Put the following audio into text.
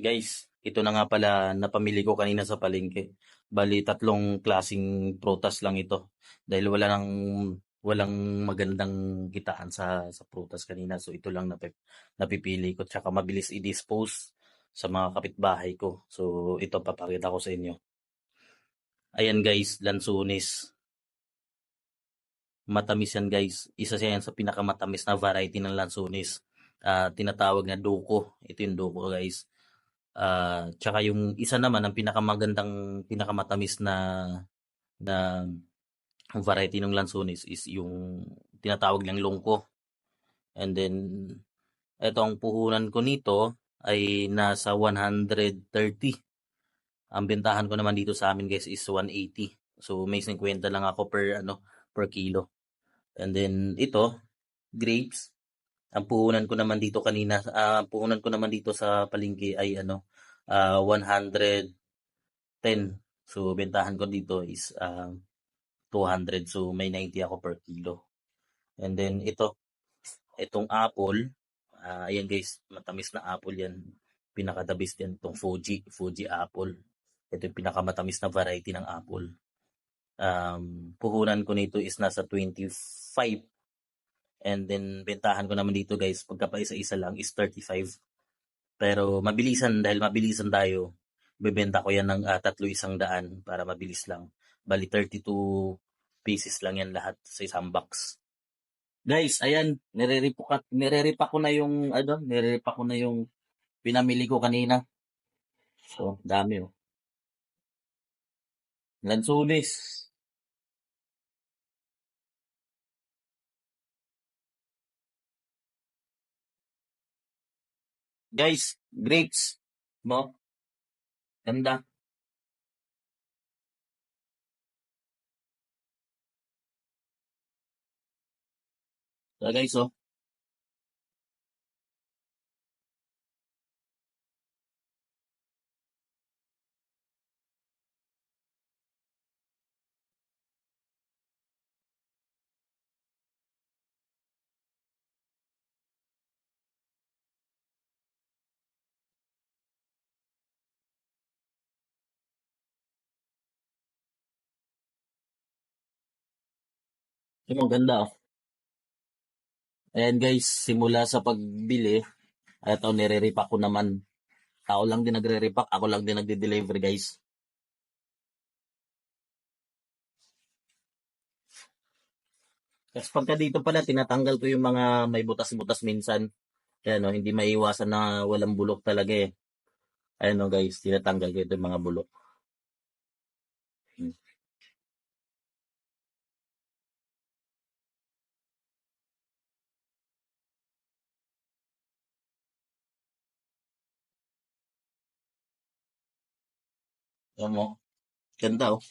Guys, ito na nga pala napamili ko kanina sa palengke. Bali, tatlong klasing prutas lang ito. Dahil walang magandang kitaan sa prutas kanina. So, ito lang napipili ko. Tsaka mabilis i-dispose sa mga kapitbahay ko. So, ito papakita ko sa inyo. Ayan guys, lansunis. Matamis yan guys. Isa siya yan sa pinakamatamis na variety ng lansunis. Tinatawag na duko. Ito yung duko guys. Tsaka yung isa naman ang pinakamatamis na variety ng lansones is yung tinatawag lang longko. And then eto ang puhunan ko nito ay nasa 130. Ang bentahan ko naman dito sa amin guys is 180. So may 50 lang ako per kilo. And then ito, grapes. Ang puhunan ko naman dito sa palengke ay 110. So, bentahan ko dito is 200. So, may 90 ako per kilo. And then, itong apple, ayan guys, matamis na apple yan. Pinaka-the best yan, itong Fuji apple. Ito yung pinakamatamis na variety ng apple. Puhunan ko nito is nasa 25. And then, bentahan ko naman dito guys, pagka pa isa-isa lang is 35. Pero dahil mabilisan tayo, bebenta ko yan ng 3,100 para mabilis lang. Bali 32 pieces lang yan lahat sa isang box. Guys, ayan, nire-repack ko na yung pinamili ko kanina. So, dami oh. Lansunis. Guys, grapes. Mo, ganda. So, guys, oh. Yung ganda oh. Ayan guys, simula sa pagbili, ito nire-repack ko naman. Tao lang din nagre-repack, ako lang din nagde-deliver guys. Kasi pagka dito pala, tinatanggal ko yung mga may butas-butas minsan. Kaya no, hindi maiiwasan na walang bulok talaga eh. Ayan no guys, tinatanggal ko ito yung mga bulok. Hmm. Ayan mo, ganda oh.